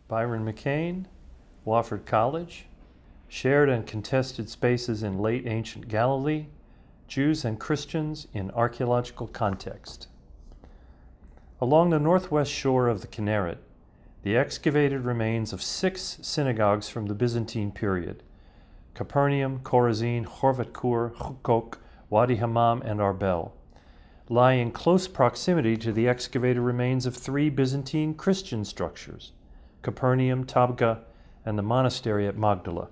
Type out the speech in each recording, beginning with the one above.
Byron McCane, Wofford College, Shared and Contested Spaces in Late Ancient Galilee, Jews and Christians in Archaeological Context. Along the northwest shore of the Kinneret, the excavated remains of 6 synagogues from the Byzantine period, Capernaum, Chorazin, Horvat-Kur, Hukok, Wadi Hammam, and Arbel, lie in close proximity to the excavated remains of 3 Byzantine Christian structures, Capernaum, Tabga, and the monastery at Magdala.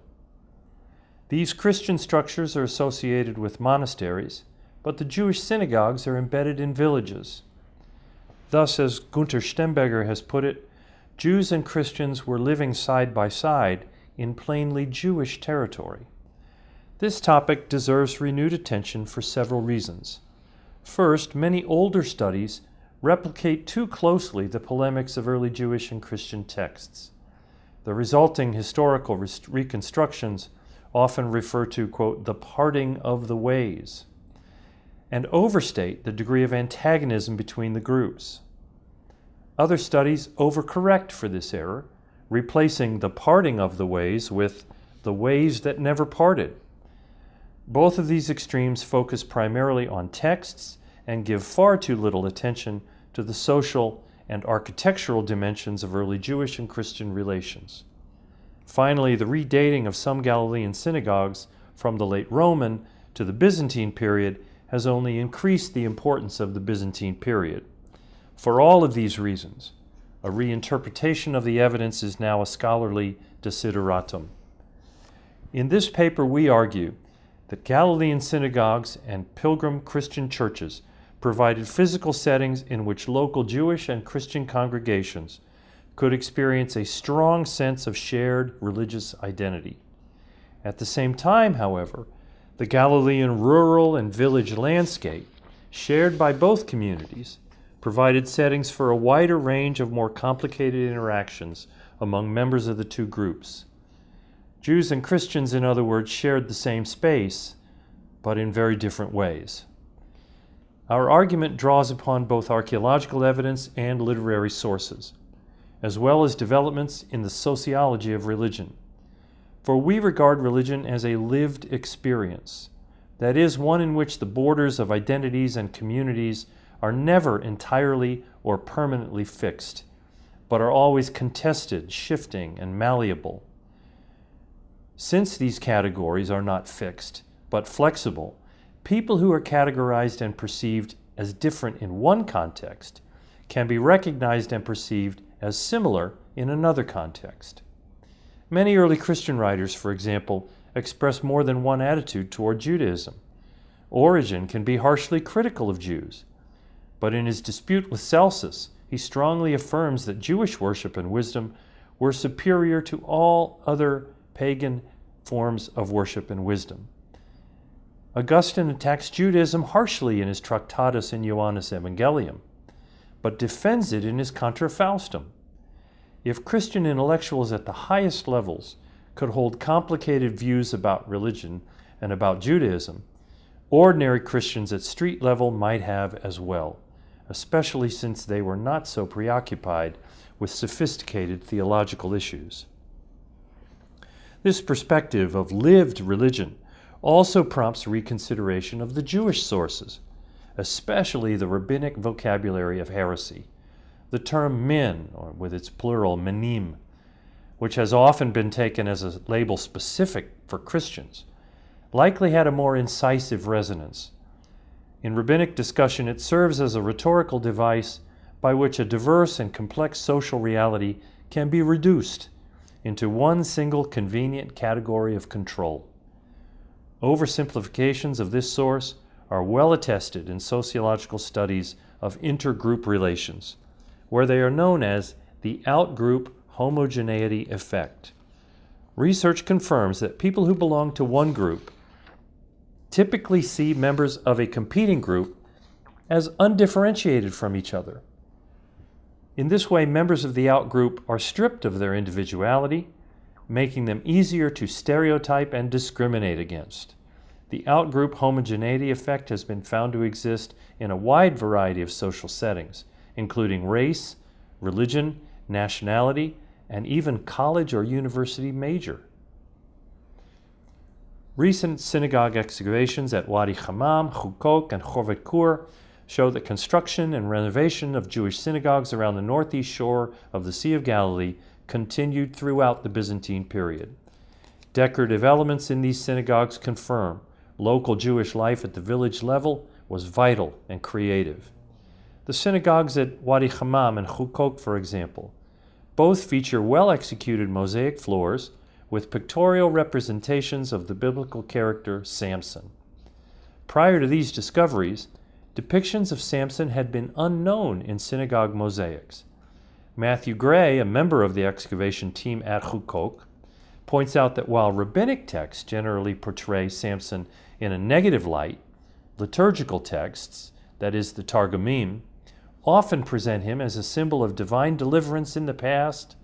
These Christian structures are associated with monasteries, but the Jewish synagogues are embedded in villages. Thus, as Gunther Stemberger has put it, Jews and Christians were living side by side in plainly Jewish territory. This topic deserves renewed attention for several reasons. First, many older studies replicate too closely the polemics of early Jewish and Christian texts. The resulting historical reconstructions often refer to, quote, the parting of the ways, and overstate the degree of antagonism between the groups. Other studies overcorrect for this error, replacing the parting of the ways with the ways that never parted. Both of these extremes focus primarily on texts and give far too little attention to the social and architectural dimensions of early Jewish and Christian relations. Finally, the redating of some Galilean synagogues from the late Roman to the Byzantine period has only increased the importance of the Byzantine period. For all of these reasons, a reinterpretation of the evidence is now a scholarly desideratum. In this paper, we argue that Galilean synagogues and pilgrim Christian churches provided physical settings in which local Jewish and Christian congregations could experience a strong sense of shared religious identity. At the same time, however, the Galilean rural and village landscape, shared by both communities, provided settings for a wider range of more complicated interactions among members of the two groups. Jews and Christians, in other words, shared the same space, but in very different ways. Our argument draws upon both archaeological evidence and literary sources, as well as developments in the sociology of religion. For we regard religion as a lived experience, that is, one in which the borders of identities and communities are never entirely or permanently fixed, but are always contested, shifting, and malleable. Since these categories are not fixed, but flexible, people who are categorized and perceived as different in one context can be recognized and perceived as similar in another context. Many early Christian writers, for example, express more than one attitude toward Judaism. Origen can be harshly critical of Jews, but in his dispute with Celsus, he strongly affirms that Jewish worship and wisdom were superior to all other pagan forms of worship and wisdom. Augustine attacks Judaism harshly in his Tractatus in Johannes Evangelium, but defends it in his Contra Faustum. If Christian intellectuals at the highest levels could hold complicated views about religion and about Judaism, ordinary Christians at street level might have as well, especially since they were not so preoccupied with sophisticated theological issues. This perspective of lived religion also prompts reconsideration of the Jewish sources, especially the rabbinic vocabulary of heresy. The term min, or with its plural menim, which has often been taken as a label specific for Christians, likely had a more incisive resonance. In rabbinic discussion, it serves as a rhetorical device by which a diverse and complex social reality can be reduced into one single convenient category of control. Oversimplifications of this source are well attested in sociological studies of intergroup relations, where they are known as the outgroup homogeneity effect. Research confirms that people who belong to one group typically see members of a competing group as undifferentiated from each other. In this way, members of the outgroup are stripped of their individuality, making them easier to stereotype and discriminate against. The outgroup homogeneity effect has been found to exist in a wide variety of social settings, including race, religion, nationality, and even college or university major. Recent synagogue excavations at Wadi Hammam, Chukok, and Chovet Kur show that construction and renovation of Jewish synagogues around the northeast shore of the Sea of Galilee continued throughout the Byzantine period. Decorative elements in these synagogues confirm local Jewish life at the village level was vital and creative. The synagogues at Wadi Hammam and Chukok, for example, both feature well-executed mosaic floors with pictorial representations of the biblical character Samson. Prior to these discoveries, depictions of Samson had been unknown in synagogue mosaics. Matthew Gray, a member of the excavation team at Chukok, points out that while rabbinic texts generally portray Samson in a negative light, liturgical texts, that is the Targumim, often present him as a symbol of divine deliverance in the past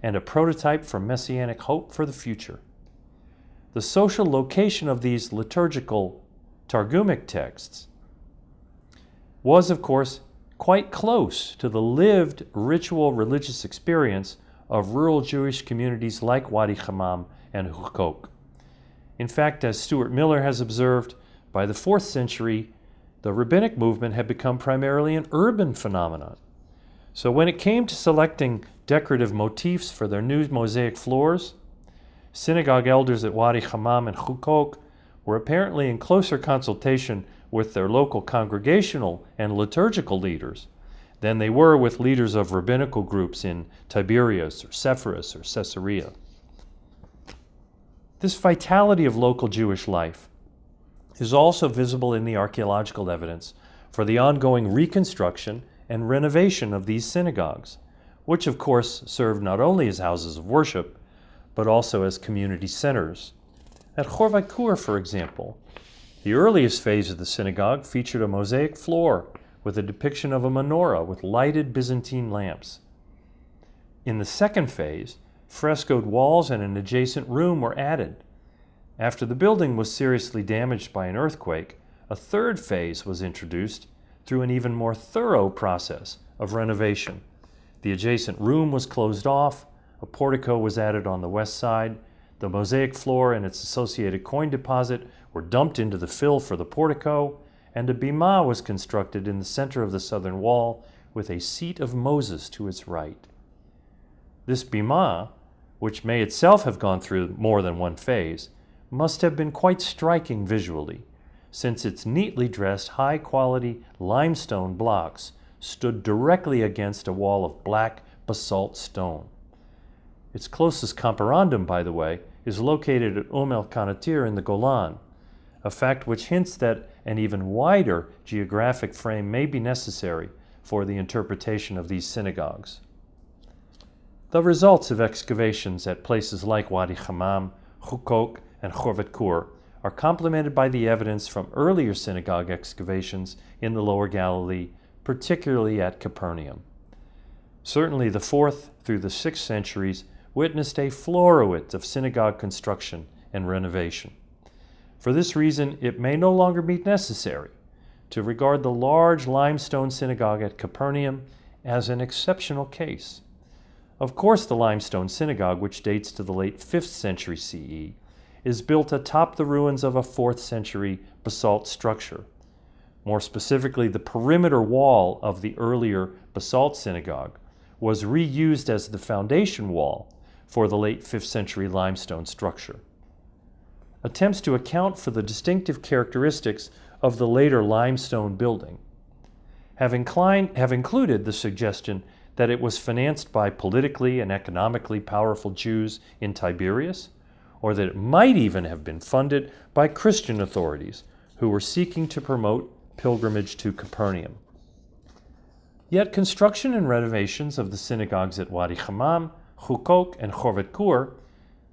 and a prototype for messianic hope for the future. The social location of these liturgical Targumic texts was, of course, quite close to the lived ritual religious experience of rural Jewish communities like Wadi Hammam and Chukok. In fact, as Stuart Miller has observed, by the 4th century, the rabbinic movement had become primarily an urban phenomenon. So when it came to selecting decorative motifs for their new mosaic floors, synagogue elders at Wadi Hammam and Chukok were apparently in closer consultation with their local congregational and liturgical leaders than they were with leaders of rabbinical groups in Tiberias or Sepphoris or Caesarea. This vitality of local Jewish life is also visible in the archaeological evidence for the ongoing reconstruction and renovation of these synagogues, which of course served not only as houses of worship, but also as community centers. At Chovet Kur, for example, the earliest phase of the synagogue featured a mosaic floor with a depiction of a menorah with lighted Byzantine lamps. In the second phase, frescoed walls and an adjacent room were added. After the building was seriously damaged by an earthquake, a third phase was introduced through an even more thorough process of renovation. The adjacent room was closed off, a portico was added on the west side, the mosaic floor and its associated coin deposit were dumped into the fill for the portico, and a bimah was constructed in the center of the southern wall with a seat of Moses to its right. This bimah, which may itself have gone through more than one phase, must have been quite striking visually, since its neatly dressed, high-quality limestone blocks stood directly against a wall of black basalt stone. Its closest comparandum, by the way, is located at El Kanatir in the Golan, a fact which hints that an even wider geographic frame may be necessary for the interpretation of these synagogues. The results of excavations at places like Wadi Hammam, Chukok, and Chovet Kur are complemented by the evidence from earlier synagogue excavations in the Lower Galilee, particularly at Capernaum. Certainly the 4th through the 6th centuries witnessed a florowit of synagogue construction and renovation. For this reason, it may no longer be necessary to regard the large limestone synagogue at Capernaum as an exceptional case. Of course, the limestone synagogue, which dates to the late 5th century CE, is built atop the ruins of a 4th century basalt structure. More specifically, the perimeter wall of the earlier basalt synagogue was reused as the foundation wall for the late 5th century limestone structure. Attempts to account for the distinctive characteristics of the later limestone building have included the suggestion that it was financed by politically and economically powerful Jews in Tiberias, or that it might even have been funded by Christian authorities who were seeking to promote pilgrimage to Capernaum. Yet construction and renovations of the synagogues at Wadi Hammam, Chukok, and Chovet Kur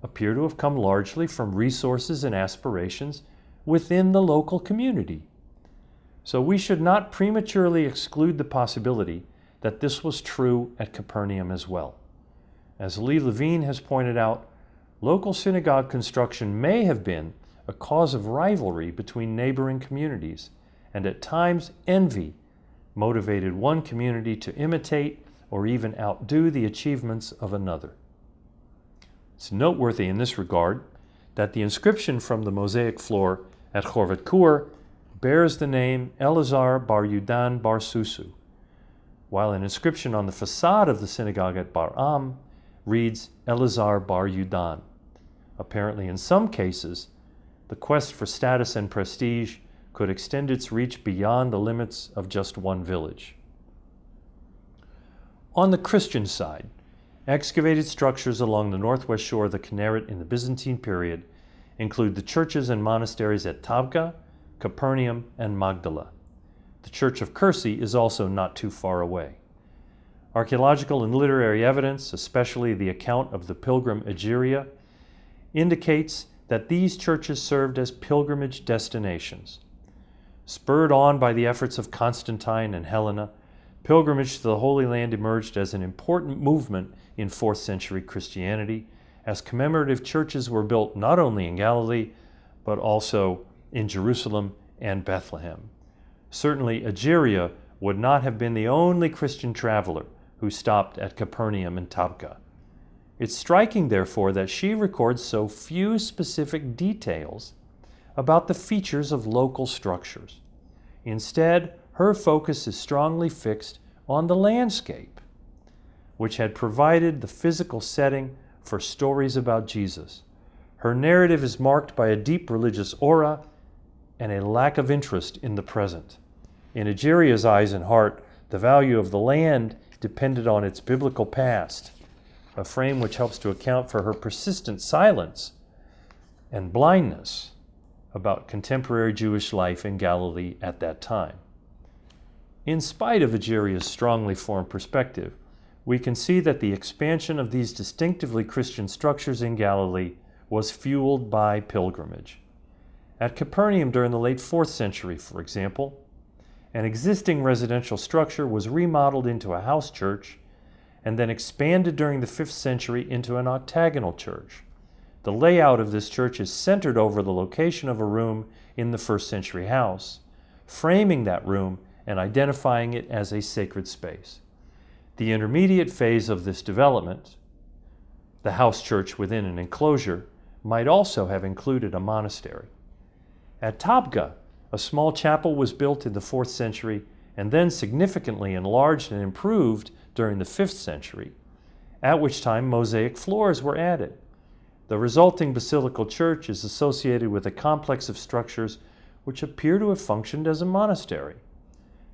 appear to have come largely from resources and aspirations within the local community. So we should not prematurely exclude the possibility that this was true at Capernaum as well. As Lee Levine has pointed out, local synagogue construction may have been a cause of rivalry between neighboring communities, and at times envy motivated one community to imitate or even outdo the achievements of another. It's noteworthy in this regard that the inscription from the mosaic floor at Chorvat Kur bears the name Elazar bar Yudan bar Susu, while an inscription on the facade of the synagogue at Bar Am reads Elazar bar Yudan. Apparently, in some cases, the quest for status and prestige could extend its reach beyond the limits of just one village. On the Christian side, excavated structures along the northwest shore of the Kinneret in the Byzantine period include the churches and monasteries at Tabga, Capernaum, and Magdala. The Church of Kursi is also not too far away. Archaeological and literary evidence, especially the account of the pilgrim Egeria, indicates that these churches served as pilgrimage destinations. Spurred on by the efforts of Constantine and Helena, pilgrimage to the Holy Land emerged as an important movement in 4th century Christianity, as commemorative churches were built not only in Galilee, but also in Jerusalem and Bethlehem. Certainly, Egeria would not have been the only Christian traveler who stopped at Capernaum and Tabga. It's striking, therefore, that she records so few specific details about the features of local structures. Instead, her focus is strongly fixed on the landscape, which had provided the physical setting for stories about Jesus. Her narrative is marked by a deep religious aura and a lack of interest in the present. In Egeria's eyes and heart, the value of the land depended on its biblical past, a frame which helps to account for her persistent silence and blindness about contemporary Jewish life in Galilee at that time. In spite of Egeria's strongly formed perspective, we can see that the expansion of these distinctively Christian structures in Galilee was fueled by pilgrimage. At Capernaum during the late 4th century, for example, an existing residential structure was remodeled into a house church and then expanded during the 5th century into an octagonal church. The layout of this church is centered over the location of a room in the 1st century house, framing that room and identifying it as a sacred space. The intermediate phase of this development, the house church within an enclosure, might also have included a monastery. At Tabga, a small chapel was built in the 4th century and then significantly enlarged and improved during the 5th century, at which time mosaic floors were added. The resulting basilical church is associated with a complex of structures which appear to have functioned as a monastery.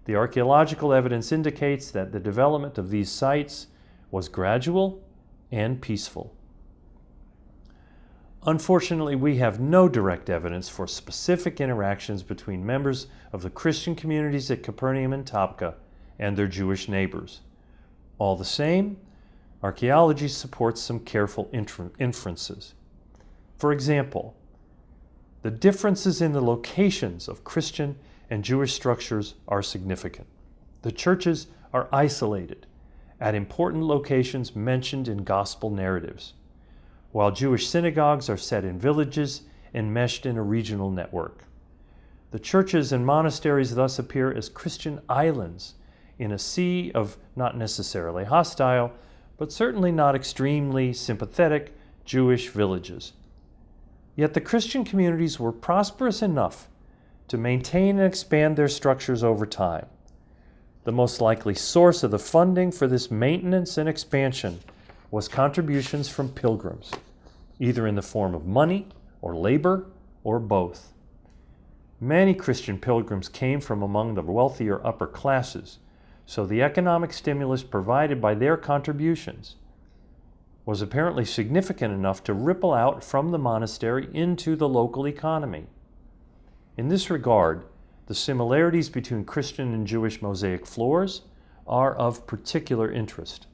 The archaeological evidence indicates that the development of these sites was gradual and peaceful. Unfortunately, we have no direct evidence for specific interactions between members of the Christian communities at Capernaum and Tabga and their Jewish neighbors. All the same, archaeology supports some careful inferences. For example, the differences in the locations of Christian and Jewish structures are significant. The churches are isolated at important locations mentioned in gospel narratives, while Jewish synagogues are set in villages enmeshed in a regional network. The churches and monasteries thus appear as Christian islands in a sea of not necessarily hostile, but certainly not extremely sympathetic Jewish villages. Yet the Christian communities were prosperous enough to maintain and expand their structures over time. The most likely source of the funding for this maintenance and expansion was contributions from pilgrims, either in the form of money or labor or both. Many Christian pilgrims came from among the wealthier upper classes, so the economic stimulus provided by their contributions was apparently significant enough to ripple out from the monastery into the local economy. In this regard, the similarities between Christian and Jewish mosaic floors are of particular interest.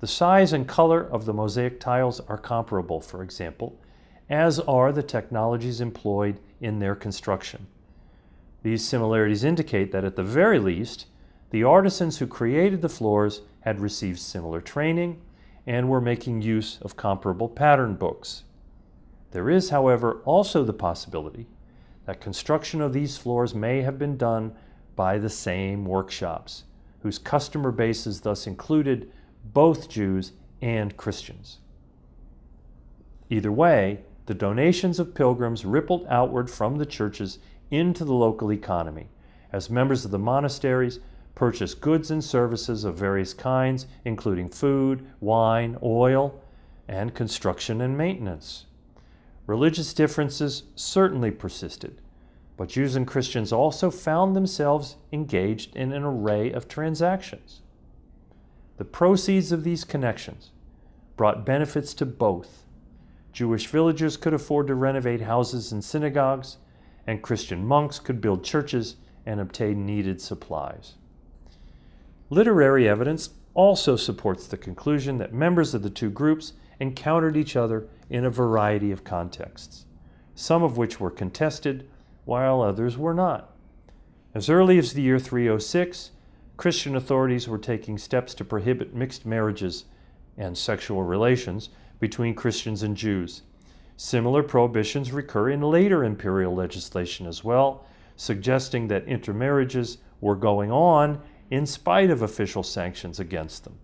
The size and color of the mosaic tiles are comparable, for example, as are the technologies employed in their construction. These similarities indicate that at the very least, the artisans who created the floors had received similar training and were making use of comparable pattern books. There is, however, also the possibility that construction of these floors may have been done by the same workshops, whose customer bases thus included both Jews and Christians. Either way, the donations of pilgrims rippled outward from the churches into the local economy, as members of the monasteries purchased goods and services of various kinds, including food, wine, oil, and construction and maintenance. Religious differences certainly persisted, but Jews and Christians also found themselves engaged in an array of transactions. The proceeds of these connections brought benefits to both. Jewish villagers could afford to renovate houses and synagogues, and Christian monks could build churches and obtain needed supplies. Literary evidence also supports the conclusion that members of the two groups encountered each other in a variety of contexts, some of which were contested, while others were not. As early as the year 306, Christian authorities were taking steps to prohibit mixed marriages and sexual relations between Christians and Jews. Similar prohibitions recur in later imperial legislation as well, suggesting that intermarriages were going on in spite of official sanctions against them.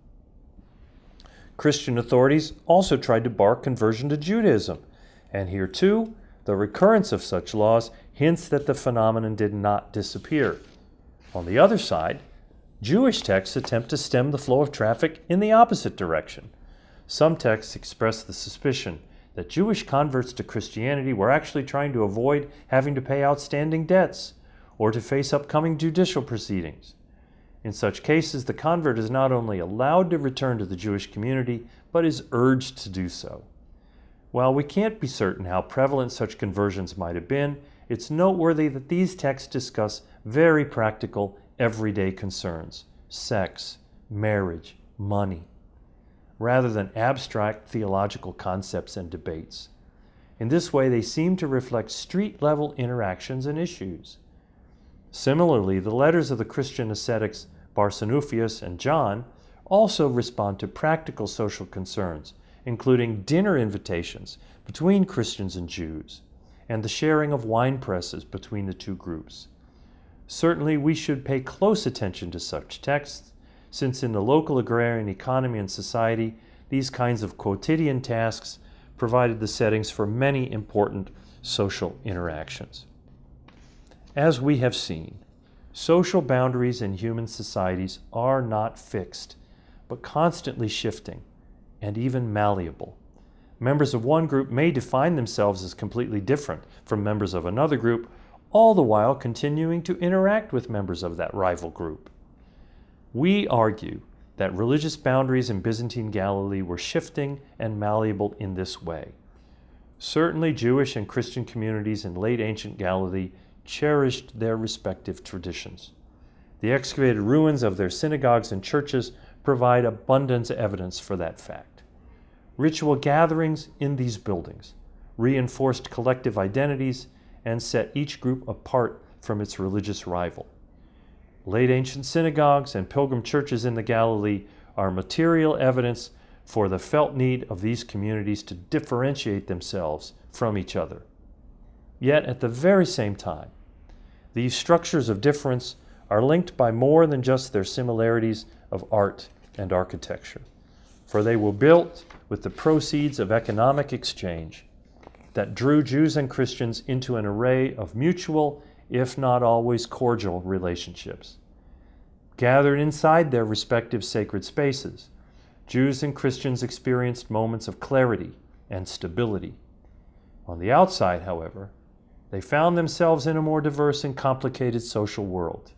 Christian authorities also tried to bar conversion to Judaism, and here too, the recurrence of such laws hints that the phenomenon did not disappear. On the other side, Jewish texts attempt to stem the flow of traffic in the opposite direction. Some texts express the suspicion that Jewish converts to Christianity were actually trying to avoid having to pay outstanding debts or to face upcoming judicial proceedings. In such cases, the convert is not only allowed to return to the Jewish community, but is urged to do so. While we can't be certain how prevalent such conversions might have been, it's noteworthy that these texts discuss very practical, everyday concerns: sex, marriage, money, rather than abstract theological concepts and debates. In this way, they seem to reflect street-level interactions and issues. Similarly, the letters of the Christian ascetics Barsanuphius and John also respond to practical social concerns, including dinner invitations between Christians and Jews, and the sharing of wine presses between the two groups. Certainly, we should pay close attention to such texts, since in the local agrarian economy and society, these kinds of quotidian tasks provided the settings for many important social interactions. As we have seen, social boundaries in human societies are not fixed, but constantly shifting and even malleable. Members of one group may define themselves as completely different from members of another group, all the while continuing to interact with members of that rival group. We argue that religious boundaries in Byzantine Galilee were shifting and malleable in this way. Certainly, Jewish and Christian communities in late ancient Galilee cherished their respective traditions. The excavated ruins of their synagogues and churches provide abundant evidence for that fact. Ritual gatherings in these buildings reinforced collective identities and set each group apart from its religious rival. Late ancient synagogues and pilgrim churches in the Galilee are material evidence for the felt need of these communities to differentiate themselves from each other. Yet at the very same time, these structures of difference are linked by more than just their similarities of art and architecture, for they were built with the proceeds of economic exchange that drew Jews and Christians into an array of mutual, if not always cordial, relationships. Gathered inside their respective sacred spaces, Jews and Christians experienced moments of clarity and stability. On the outside, however, they found themselves in a more diverse and complicated social world,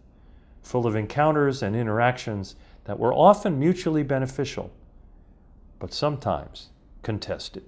full of encounters and interactions that were often mutually beneficial, but sometimes contested.